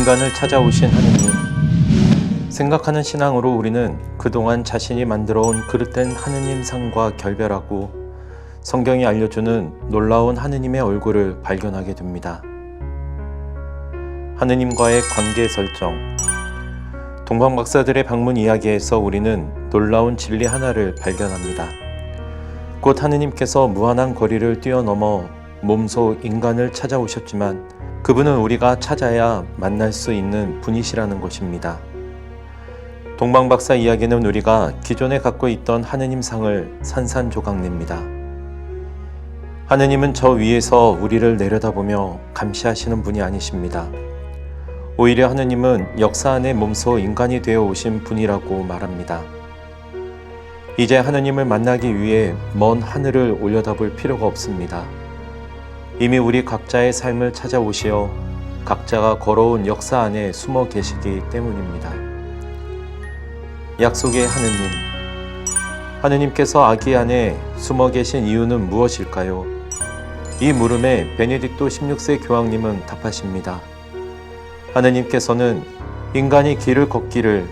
인간을 찾아오신 하느님. 생각하는 신앙으로 우리는 그동안 자신이 만들어온 그릇된 하느님 상과 결별하고 성경이 알려주는 놀라운 하느님의 얼굴을 발견하게 됩니다. 하느님과의 관계 설정. 동방박사들의 방문 이야기에서 우리는 놀라운 진리 하나를 발견합니다. 곧 하느님께서 무한한 거리를 뛰어넘어 몸소 인간을 찾아오셨지만 그분은 우리가 찾아야 만날 수 있는 분이시라는 것입니다. 동방박사 이야기는 우리가 기존에 갖고 있던 하느님 상을 산산조각냅니다. 하느님은 저 위에서 우리를 내려다보며 감시하시는 분이 아니십니다. 오히려 하느님은 역사 안에 몸소 인간이 되어 오신 분이라고 말합니다. 이제 하느님을 만나기 위해 먼 하늘을 올려다볼 필요가 없습니다. 이미 우리 각자의 삶을 찾아오시어 각자가 걸어온 역사 안에 숨어 계시기 때문입니다. 약속의 하느님. 하느님께서 아기 안에 숨어 계신 이유는 무엇일까요? 이 물음에 베네딕토 16세 교황님은 답하십니다. 하느님께서는 인간이 길을 걷기를,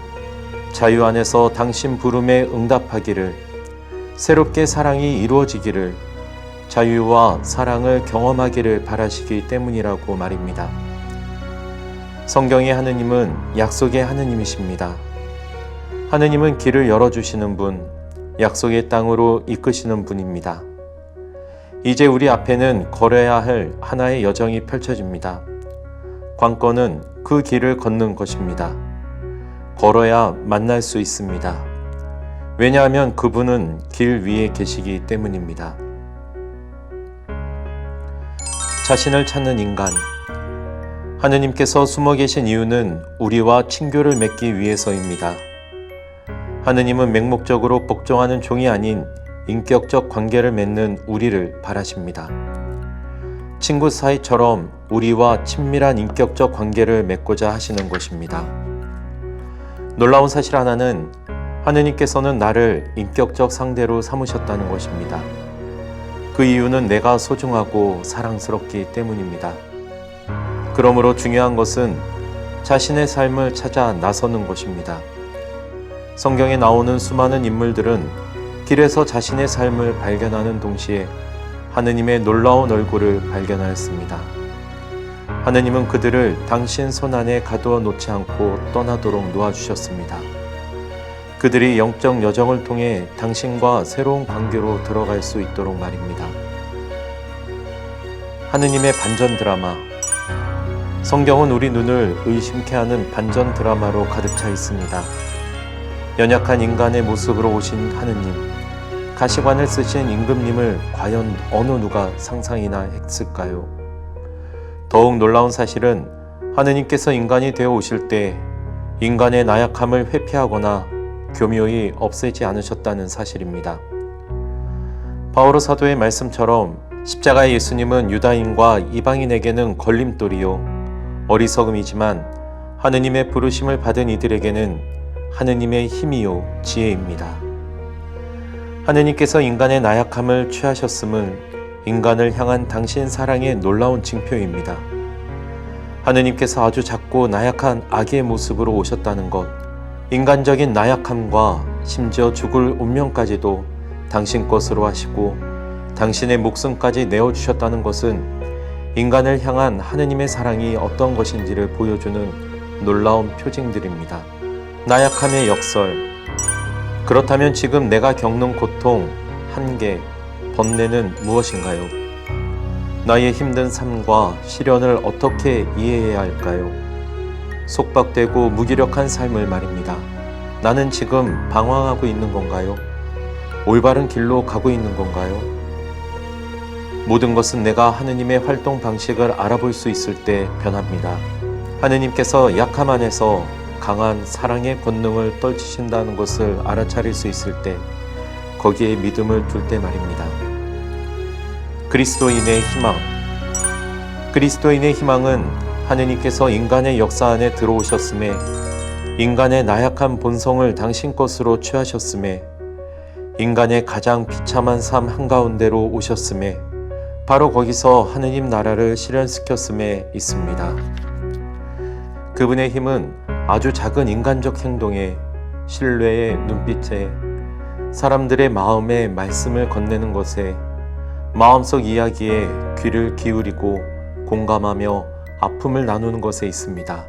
자유 안에서 당신 부름에 응답하기를, 새롭게 사랑이 이루어지기를, 자유와 사랑을 경험하기를 바라시기 때문이라고 말입니다. 성경의 하느님은 약속의 하느님이십니다. 하느님은 길을 열어주시는 분, 약속의 땅으로 이끄시는 분입니다. 이제 우리 앞에는 걸어야 할 하나의 여정이 펼쳐집니다. 관건은 그 길을 걷는 것입니다. 걸어야 만날 수 있습니다. 왜냐하면 그분은 길 위에 계시기 때문입니다. 자신을 찾는 인간. 하느님께서 숨어 계신 이유는 우리와 친교를 맺기 위해서입니다. 하느님은 맹목적으로 복종하는 종이 아닌 인격적 관계를 맺는 우리를 바라십니다. 친구 사이처럼 우리와 친밀한 인격적 관계를 맺고자 하시는 것입니다. 놀라운 사실 하나는 하느님께서는 나를 인격적 상대로 삼으셨다는 것입니다. 그 이유는 내가 소중하고 사랑스럽기 때문입니다. 그러므로 중요한 것은 자신의 삶을 찾아 나서는 것입니다. 성경에 나오는 수많은 인물들은 길에서 자신의 삶을 발견하는 동시에 하느님의 놀라운 얼굴을 발견하였습니다. 하느님은 그들을 당신 손 안에 가두어 놓지 않고 떠나도록 놓아주셨습니다. 그들이 영적 여정을 통해 당신과 새로운 관계로 들어갈 수 있도록 말입니다. 하느님의 반전 드라마. 성경은 우리 눈을 의심케 하는 반전 드라마로 가득 차 있습니다. 연약한 인간의 모습으로 오신 하느님, 가시관을 쓰신 임금님을 과연 어느 누가 상상이나 했을까요? 더욱 놀라운 사실은 하느님께서 인간이 되어 오실 때 인간의 나약함을 회피하거나 교묘히 없애지 않으셨다는 사실입니다. 바오로 사도의 말씀처럼 십자가의 예수님은 유다인과 이방인에게는 걸림돌이요 어리석음이지만 하느님의 부르심을 받은 이들에게는 하느님의 힘이요 지혜입니다. 하느님께서 인간의 나약함을 취하셨음은 인간을 향한 당신 사랑의 놀라운 징표입니다. 하느님께서 아주 작고 나약한 아기의 모습으로 오셨다는 것, 인간적인 나약함과 심지어 죽을 운명까지도 당신 것으로 하시고 당신의 목숨까지 내어주셨다는 것은 인간을 향한 하느님의 사랑이 어떤 것인지를 보여주는 놀라운 표징들입니다. 나약함의 역설. 그렇다면 지금 내가 겪는 고통, 한계, 번뇌는 무엇인가요? 나의 힘든 삶과 시련을 어떻게 이해해야 할까요? 속박되고 무기력한 삶을 말입니다. 나는 지금 방황하고 있는 건가요? 올바른 길로 가고 있는 건가요? 모든 것은 내가 하느님의 활동 방식을 알아볼 수 있을 때 변합니다. 하느님께서 약함 안에서 강한 사랑의 권능을 떨치신다는 것을 알아차릴 수 있을 때 거기에 믿음을 둘 때 말입니다. 그리스도인의 희망. 그리스도인의 희망은 하느님께서 인간의 역사 안에 들어오셨음에 인간의 나약한 본성을 당신 것으로 취하셨음에 인간의 가장 비참한 삶 한가운데로 오셨음에 바로 거기서 하느님 나라를 실현시켰음에 있습니다. 그분의 힘은 아주 작은 인간적 행동에, 신뢰의 눈빛에, 사람들의 마음에 말씀을 건네는 것에, 마음속 이야기에 귀를 기울이고 공감하며 아픔을 나누는 것에 있습니다.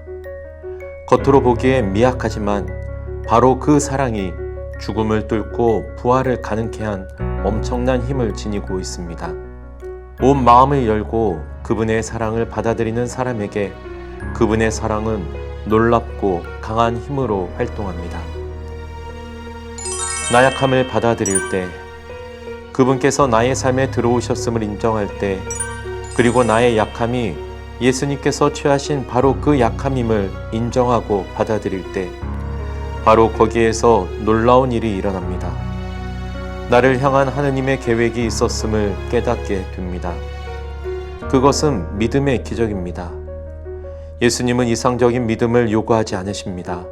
겉으로 보기에 미약하지만 바로 그 사랑이 죽음을 뚫고 부활을 가능케 한 엄청난 힘을 지니고 있습니다. 온 마음을 열고 그분의 사랑을 받아들이는 사람에게 그분의 사랑은 놀랍고 강한 힘으로 활동합니다. 나약함을 받아들일 때, 그분께서 나의 삶에 들어오셨음을 인정할 때, 그리고 나의 약함이 예수님께서 취하신 바로 그 약함임을 인정하고 받아들일 때, 바로 거기에서 놀라운 일이 일어납니다. 나를 향한 하느님의 계획이 있었음을 깨닫게 됩니다. 그것은 믿음의 기적입니다. 예수님은 이상적인 믿음을 요구하지 않으십니다.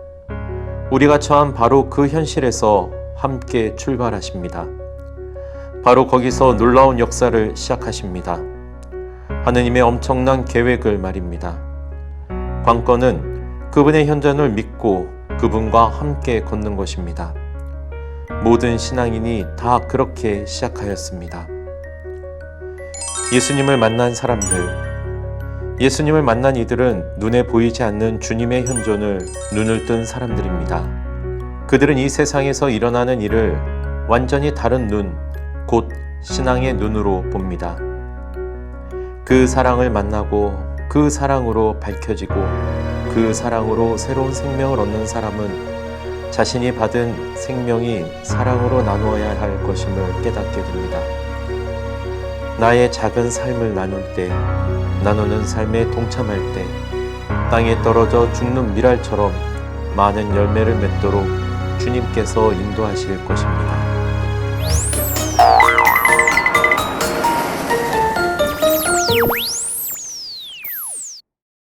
우리가 처한 바로 그 현실에서 함께 출발하십니다. 바로 거기서 놀라운 역사를 시작하십니다. 하느님의 엄청난 계획을 말입니다. 관건은 그분의 현존을 믿고 그분과 함께 걷는 것입니다. 모든 신앙인이 다 그렇게 시작하였습니다. 예수님을 만난 사람들, 예수님을 만난 이들은 눈에 보이지 않는 주님의 현존을 눈을 뜬 사람들입니다. 그들은 이 세상에서 일어나는 일을 완전히 다른 눈, 곧 신앙의 눈으로 봅니다. 그 사랑을 만나고 그 사랑으로 밝혀지고 그 사랑으로 새로운 생명을 얻는 사람은 자신이 받은 생명이 사랑으로 나누어야 할 것임을 깨닫게 됩니다. 나의 작은 삶을 나눌 때, 나누는 삶에 동참할 때, 땅에 떨어져 죽는 밀알처럼 많은 열매를 맺도록 주님께서 인도하실 것입니다.